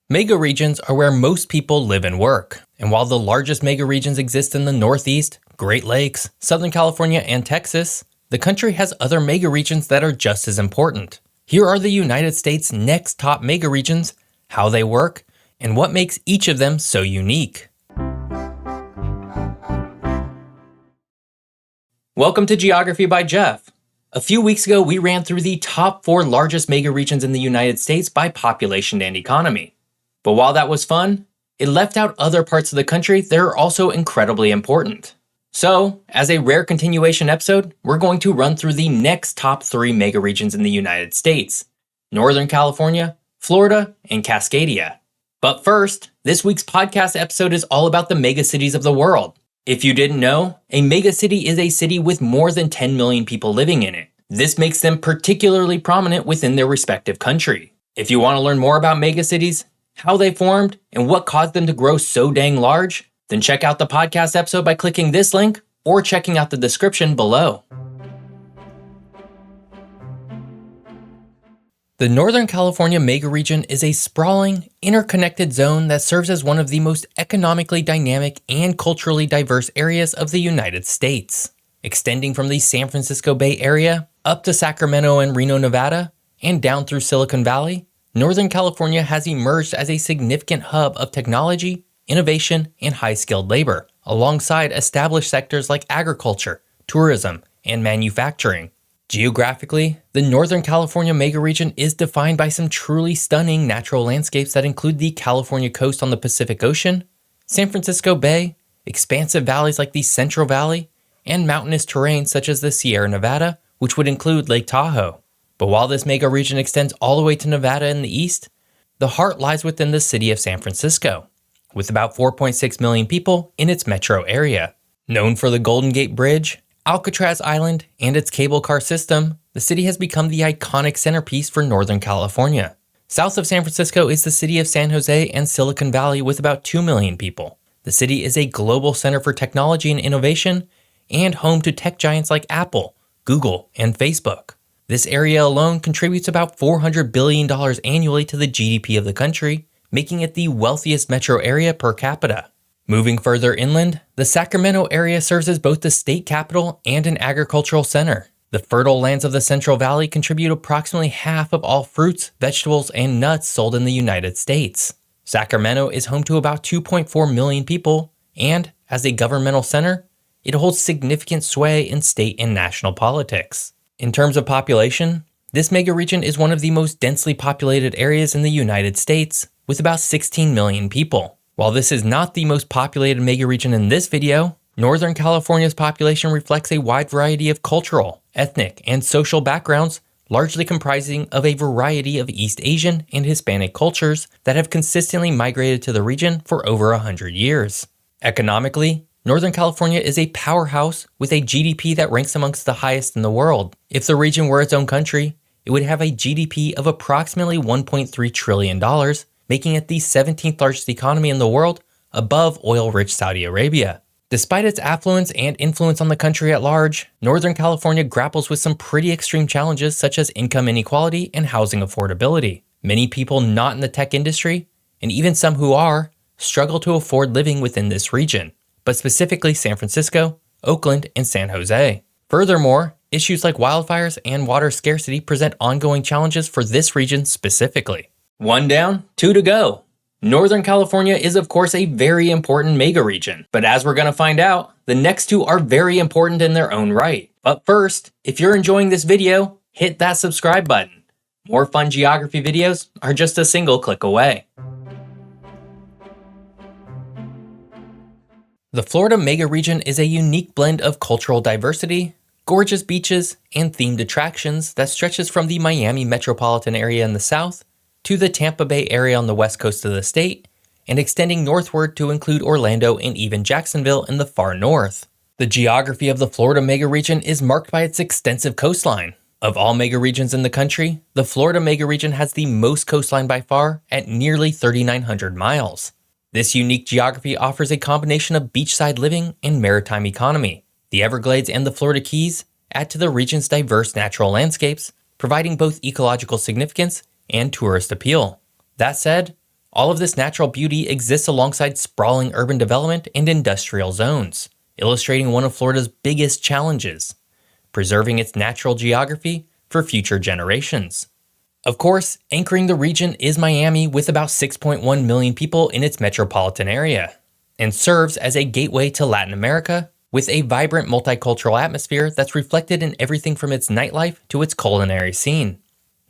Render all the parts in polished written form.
Megaregions are where most people live and work, and while the largest megaregions exist in the Northeast, Great Lakes, Southern California, and Texas, the country has other megaregions that are just as important. Here are the United States' next top megaregions, how they work, and what makes each of them so unique. Welcome to Geography by Geoff. A few weeks ago, we ran through the top 4 largest megaregions in the United States by population and economy. But while that was fun, it left out other parts of the country that are also incredibly important. So, as a rare continuation episode, we're going to run through the next top 3 megaregions in the United States: Northern California, Florida, and Cascadia. But first, this week's podcast episode is all about the megacities of the world. If you didn't know, a megacity is a city with more than 10 million people living in it. This makes them particularly prominent within their respective country. If you want to learn more about megacities, how they formed, and what caused them to grow so dang large, then check out the podcast episode by clicking this link or checking out the description below. The Northern California megaregion is a sprawling, interconnected zone that serves as one of the most economically dynamic and culturally diverse areas of the United States. Extending from the San Francisco Bay Area up to Sacramento and Reno, Nevada, and down through Silicon Valley, Northern California has emerged as a significant hub of technology, innovation, and high-skilled labor, alongside established sectors like agriculture, tourism, and manufacturing. Geographically, the Northern California megaregion is defined by some truly stunning natural landscapes that include the California coast on the Pacific Ocean, San Francisco Bay, expansive valleys like the Central Valley, and mountainous terrain such as the Sierra Nevada, which would include Lake Tahoe. But while this megaregion extends all the way to Nevada in the east, the heart lies within the city of San Francisco, with about 4.6 million people in its metro area. Known for the Golden Gate Bridge, Alcatraz Island, and its cable car system, the city has become the iconic centerpiece for Northern California. South of San Francisco is the city of San Jose and Silicon Valley with about 2 million people. The city is a global center for technology and innovation, and home to tech giants like Apple, Google, and Facebook. This area alone contributes about $400 billion annually to the GDP of the country, making it the wealthiest metro area per capita. Moving further inland, the Sacramento area serves as both the state capital and an agricultural center. The fertile lands of the Central Valley contribute approximately half of all fruits, vegetables, and nuts sold in the United States. Sacramento is home to about 2.4 million people, and, as a governmental center, it holds significant sway in state and national politics. In terms of population, this megaregion is one of the most densely populated areas in the United States, with about 16 million people. While this is not the most populated megaregion in this video, Northern California's population reflects a wide variety of cultural, ethnic, and social backgrounds, largely comprising of a variety of East Asian and Hispanic cultures that have consistently migrated to the region for over 100 years. Economically, Northern California is a powerhouse with a GDP that ranks amongst the highest in the world. If the region were its own country, it would have a GDP of approximately $1.3 trillion, making it the 17th largest economy in the world, above oil-rich Saudi Arabia. Despite its affluence and influence on the country at large, Northern California grapples with some pretty extreme challenges such as income inequality and housing affordability. Many people not in the tech industry, and even some who are, struggle to afford living within this region, but specifically San Francisco, Oakland, and San Jose. Furthermore, issues like wildfires and water scarcity present ongoing challenges for this region specifically. 1 down, 2 to go. Northern California is of course a very important megaregion, but as we're going to find out, the next 2 are very important in their own right. But first, if you're enjoying this video, hit that subscribe button. More fun geography videos are just a single click away. The Florida megaregion is a unique blend of cultural diversity, gorgeous beaches, and themed attractions that stretches from the Miami metropolitan area in the south to the Tampa Bay area on the west coast of the state, and extending northward to include Orlando and even Jacksonville in the far north. The geography of the Florida megaregion is marked by its extensive coastline. Of all megaregions in the country, the Florida megaregion has the most coastline by far at nearly 3,900 miles. This unique geography offers a combination of beachside living and maritime economy. The Everglades and the Florida Keys add to the region's diverse natural landscapes, providing both ecological significance and tourist appeal. That said, All of this natural beauty exists alongside sprawling urban development and industrial zones, illustrating one of Florida's biggest challenges: preserving its natural geography for future generations. Of course, anchoring the region is Miami, with about 6.1 million people in its metropolitan area, and serves as a gateway to Latin America with a vibrant multicultural atmosphere that's reflected in everything from its nightlife to its culinary scene.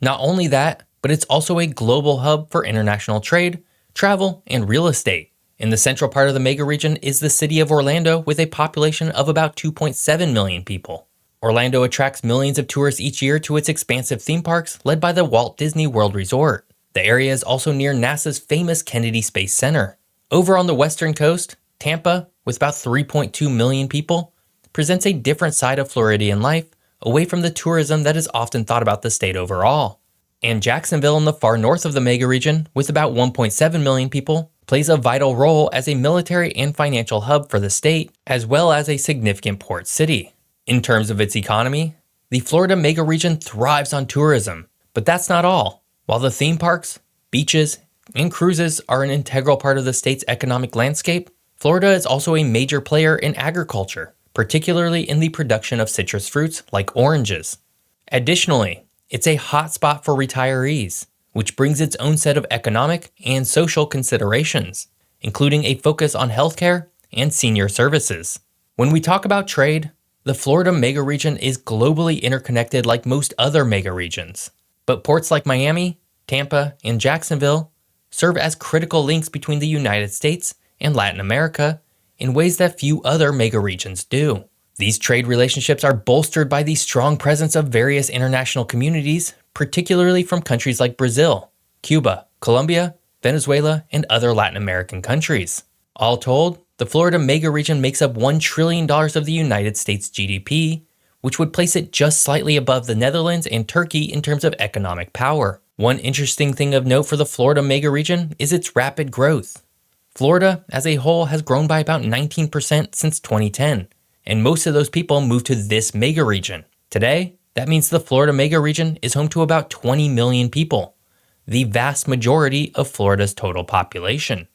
Not only that, but it's also a global hub for international trade, travel, and real estate. In the central part of the mega region is the city of Orlando, with a population of about 2.7 million people. Orlando attracts millions of tourists each year to its expansive theme parks led by the Walt Disney World Resort. The area is also near NASA's famous Kennedy Space Center. Over on the western coast, Tampa, with about 3.2 million people, presents a different side of Floridian life, away from the tourism that is often thought about the state overall. And Jacksonville, in the far north of the mega region, with about 1.7 million people, plays a vital role as a military and financial hub for the state, as well as a significant port city. In terms of its economy, the Florida mega region thrives on tourism, but that's not all. While the theme parks, beaches, and cruises are an integral part of the state's economic landscape, Florida is also a major player in agriculture, particularly in the production of citrus fruits like oranges. Additionally, it's a hotspot for retirees, which brings its own set of economic and social considerations, including a focus on healthcare and senior services. When we talk about trade, the Florida mega region is globally interconnected like most other mega regions, but ports like Miami, Tampa, and Jacksonville serve as critical links between the United States and Latin America in ways that few other mega regions do. These trade relationships are bolstered by the strong presence of various international communities, particularly from countries like Brazil, Cuba, Colombia, Venezuela, and other Latin American countries. All told, the Florida mega region makes up $1 trillion of the United States GDP, which would place it just slightly above the Netherlands and Turkey in terms of economic power. One interesting thing of note for the Florida mega region is its rapid growth. Florida, as a whole, has grown by about 19% since 2010, and most of those people moved to this mega region. Today, that means the Florida mega region is home to about 20 million people, the vast majority of Florida's total population.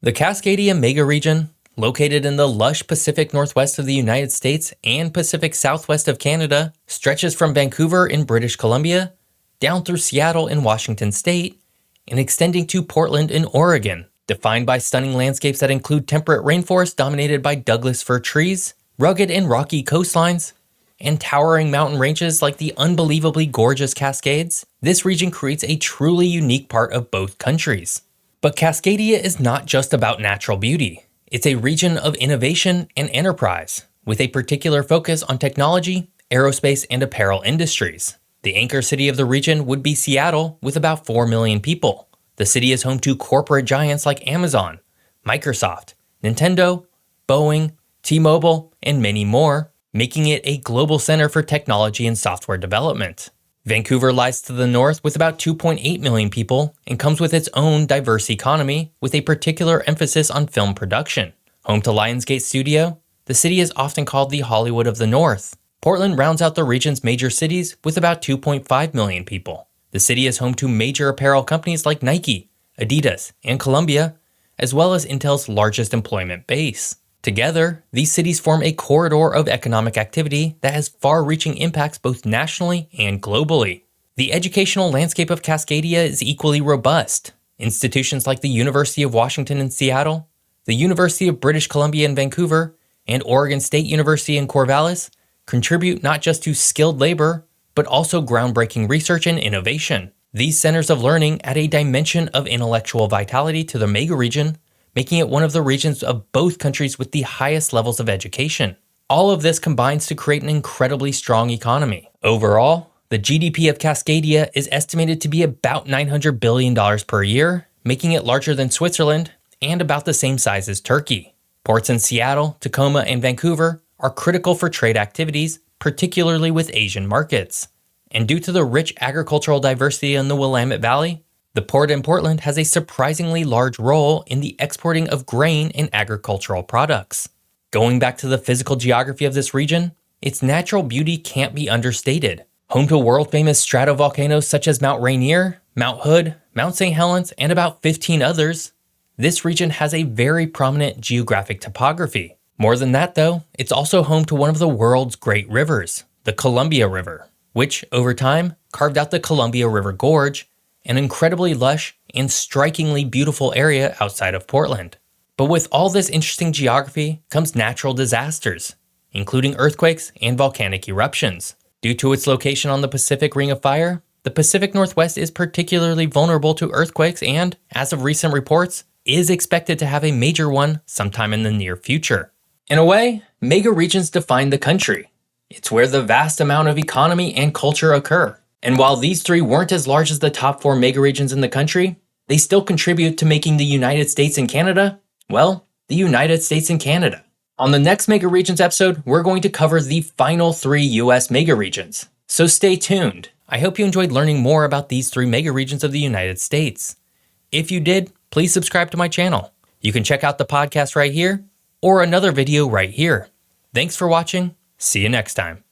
The Cascadia mega region, located in the lush Pacific Northwest of the United States and Pacific Southwest of Canada, stretches from Vancouver in British Columbia, down through Seattle in Washington State, and extending to Portland in Oregon, defined by stunning landscapes that include temperate rainforests dominated by Douglas fir trees, rugged and rocky coastlines, and towering mountain ranges like the unbelievably gorgeous Cascades. This region creates a truly unique part of both countries. But Cascadia is not just about natural beauty. It's a region of innovation and enterprise, with a particular focus on technology, aerospace, and apparel industries. The anchor city of the region would be Seattle, with about 4 million people. The city is home to corporate giants like Amazon, Microsoft, Nintendo, Boeing, T-Mobile, and many more, making it a global center for technology and software development. Vancouver lies to the north with about 2.8 million people and comes with its own diverse economy, with a particular emphasis on film production. Home to Lionsgate Studio, the city is often called the Hollywood of the North. Portland rounds out the region's major cities with about 2.5 million people. The city is home to major apparel companies like Nike, Adidas, and Columbia, as well as Intel's largest employment base. Together, these cities form a corridor of economic activity that has far-reaching impacts both nationally and globally. The educational landscape of Cascadia is equally robust. Institutions like the University of Washington in Seattle, the University of British Columbia in Vancouver, and Oregon State University in Corvallis contribute not just to skilled labor, but also groundbreaking research and innovation. These centers of learning add a dimension of intellectual vitality to the mega region, making it one of the regions of both countries with the highest levels of education. All of this combines to create an incredibly strong economy. Overall, the GDP of Cascadia is estimated to be about $900 billion per year, making it larger than Switzerland and about the same size as Turkey. Ports in Seattle, Tacoma, and Vancouver are critical for trade activities, particularly with Asian markets. And due to the rich agricultural diversity in the Willamette Valley, the port in Portland has a surprisingly large role in the exporting of grain and agricultural products. Going back to the physical geography of this region, its natural beauty can't be understated. Home to world-famous stratovolcanoes such as Mount Rainier, Mount Hood, Mount St. Helens, and about 15 others, this region has a very prominent geographic topography. More than that though, it's also home to one of the world's great rivers, the Columbia River, which over time carved out the Columbia River Gorge, an incredibly lush and strikingly beautiful area outside of Portland. But with all this interesting geography comes natural disasters, including earthquakes and volcanic eruptions. Due to its location on the Pacific Ring of Fire, the Pacific Northwest is particularly vulnerable to earthquakes and, as of recent reports, is expected to have a major one sometime in the near future. In a way, megaregions define the country. It's where the vast amount of economy and culture occur. And while these three weren't as large as the top 4 megaregions in the country, they still contribute to making the United States and Canada, well, the United States and Canada. On the next Megaregions episode, we're going to cover the final 3 US megaregions. So stay tuned. I hope you enjoyed learning more about these 3 megaregions of the United States. If you did, please subscribe to my channel. You can check out the podcast right here, or another video right here. Thanks for watching. See you next time.